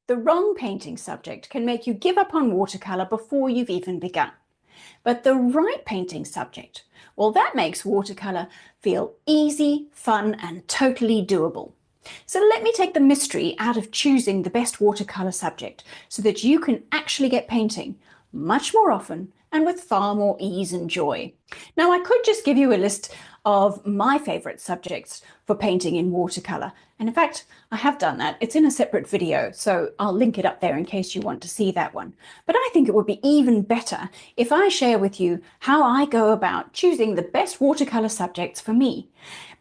The wrong painting subject can make you give up on watercolour before you've even begun. But the right painting subject, well, that makes watercolour feel easy, fun, and totally doable. So let me take the mystery out of choosing the best watercolour subject so that you can actually get painting much more often and with far more ease and joy. Now, I could just give you a list of my favourite subjects for painting in watercolour. And in fact, I have done that. It's in a separate video, so I'll link it up there in case you want to see that one. But I think it would be even better if I share with you how I go about choosing the best watercolour subjects for me,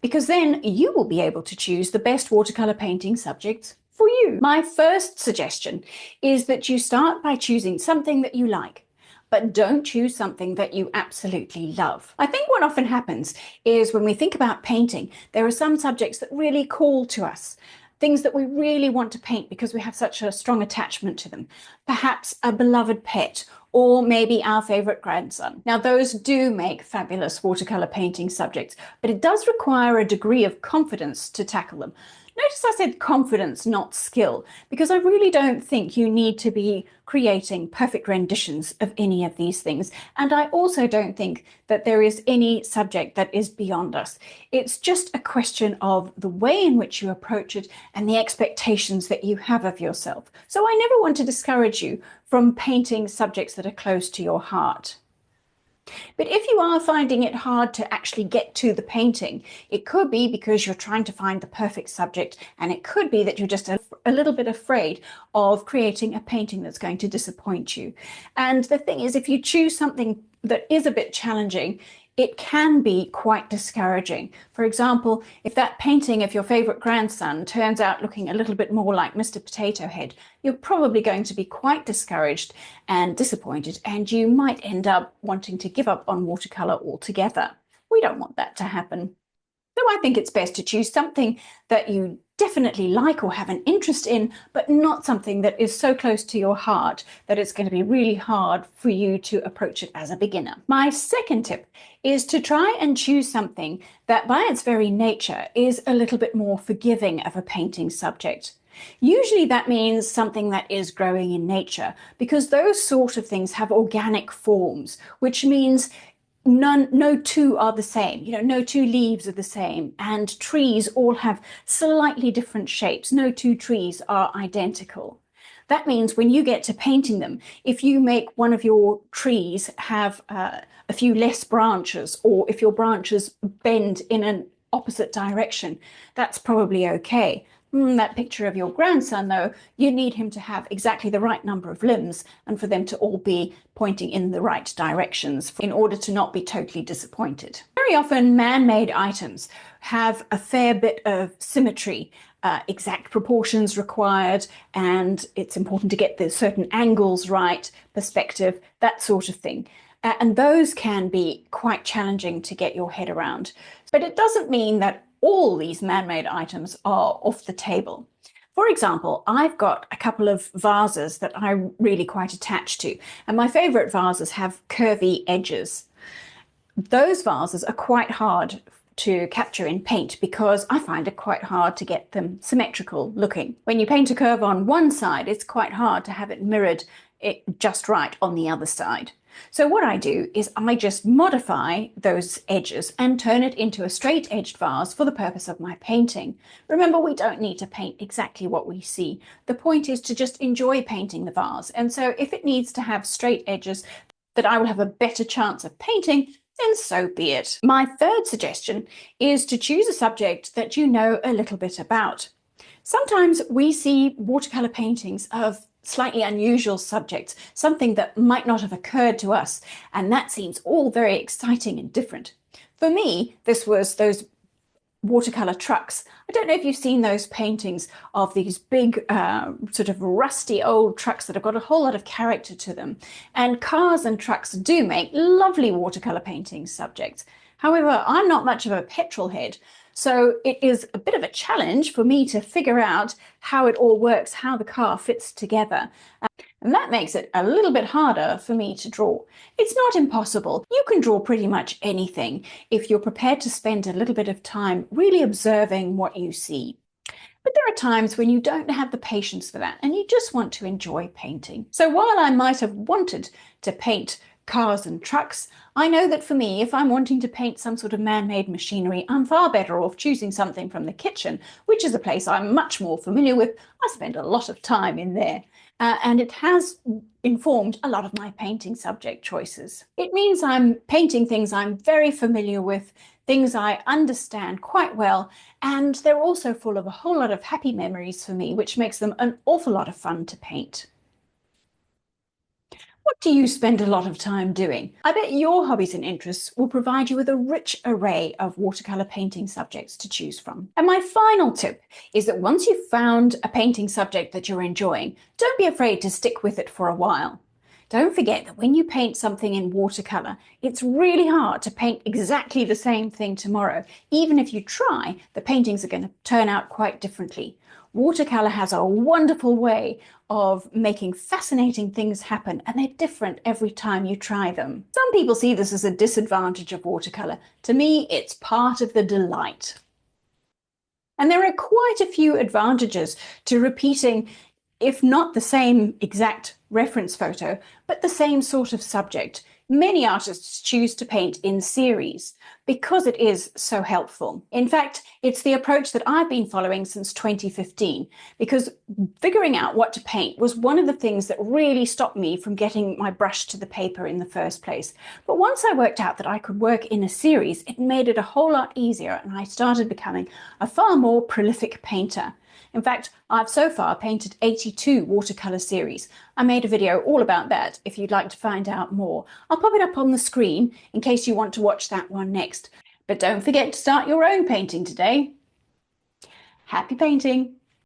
because then you will be able to choose the best watercolour painting subjects for you. My first suggestion is that you start by choosing something that you like, but don't choose something that you absolutely love. I think what often happens is when we think about painting, there are some subjects that really call to us, things that we really want to paint because we have such a strong attachment to them. Perhaps a beloved pet, or maybe our favourite grandson. Now, those do make fabulous watercolour painting subjects, but it does require a degree of confidence to tackle them. Notice I said confidence, not skill, because I really don't think you need to be creating perfect renditions of any of these things. And I also don't think that there is any subject that is beyond us. It's just a question of the way in which you approach it and the expectations that you have of yourself. So I never want to discourage you from painting subjects that are close to your heart. But if you are finding it hard to actually get to the painting, it could be because you're trying to find the perfect subject, and it could be that you're just a little bit afraid of creating a painting that's going to disappoint you. And the thing is, if you choose something that is a bit challenging, it can be quite discouraging. For example, if that painting of your favourite grandson turns out looking a little bit more like Mr. Potato Head, you're probably going to be quite discouraged and disappointed, and you might end up wanting to give up on watercolour altogether. We don't want that to happen. So I think it's best to choose something that you definitely like or have an interest in, but not something that is so close to your heart that it's going to be really hard for you to approach it as a beginner. My second tip is to try and choose something that by its very nature is a little bit more forgiving of a painting subject. Usually that means something that is growing in nature, because those sort of things have organic forms, which means no two are the same. No two leaves are the same, and trees all have slightly different shapes. No two trees are identical. That means when you get to painting them, if you make one of your trees have a few less branches, or if your branches bend in an opposite direction, that's probably okay. That picture of your grandson, though, you need him to have exactly the right number of limbs and for them to all be pointing in the right directions in order to not be totally disappointed. Very often, man-made items have a fair bit of symmetry, exact proportions required, and it's important to get the certain angles right, perspective, that sort of thing. And those can be quite challenging to get your head around. But it doesn't mean that all these man-made items are off the table. For example, I've got a couple of vases that I'm really quite attached to, and my favourite vases have curvy edges. Those vases are quite hard to capture in paint because I find it quite hard to get them symmetrical looking. When you paint a curve on one side, it's quite hard to have it mirrored just right on the other side. So what I do is I just modify those edges and turn it into a straight-edged vase for the purpose of my painting. Remember, we don't need to paint exactly what we see. The point is to just enjoy painting the vase. And so if it needs to have straight edges that I will have a better chance of painting, then so be it. My third suggestion is to choose a subject that you know a little bit about. Sometimes we see watercolour paintings of slightly unusual subjects, something that might not have occurred to us, and that seems all very exciting and different. For me, this was those watercolour trucks. I don't know if you've seen those paintings of these big sort of rusty old trucks that have got a whole lot of character to them. And cars and trucks do make lovely watercolour painting subjects. However, I'm not much of a petrol head, so it is a bit of a challenge for me to figure out how it all works, how the car fits together. And that makes it a little bit harder for me to draw. It's not impossible. You can draw pretty much anything if you're prepared to spend a little bit of time really observing what you see. But there are times when you don't have the patience for that and you just want to enjoy painting. So while I might have wanted to paint cars and trucks, I know that for me, if I'm wanting to paint some sort of man-made machinery, I'm far better off choosing something from the kitchen, which is a place I'm much more familiar with. I spend a lot of time in there. And it has informed a lot of my painting subject choices. It means I'm painting things I'm very familiar with, things I understand quite well, and they're also full of a whole lot of happy memories for me, which makes them an awful lot of fun to paint. What do you spend a lot of time doing? I bet your hobbies and interests will provide you with a rich array of watercolor painting subjects to choose from. And my final tip is that once you've found a painting subject that you're enjoying, don't be afraid to stick with it for a while. Don't forget that when you paint something in watercolor, it's really hard to paint exactly the same thing tomorrow. Even if you try, the paintings are going to turn out quite differently. Watercolor has a wonderful way of making fascinating things happen, and they're different every time you try them. Some people see this as a disadvantage of watercolor. To me, it's part of the delight. And there are quite a few advantages to repeating, if not the same exact reference photo, but the same sort of subject. Many artists choose to paint in series because it is so helpful. In fact, it's the approach that I've been following since 2015, because figuring out what to paint was one of the things that really stopped me from getting my brush to the paper in the first place. But once I worked out that I could work in a series, it made it a whole lot easier, and I started becoming a far more prolific painter. In fact, I've so far painted 82 watercolor series. I made a video all about that if you'd like to find out more. I'll pop it up on the screen in case you want to watch that one next. But don't forget to start your own painting today. Happy painting!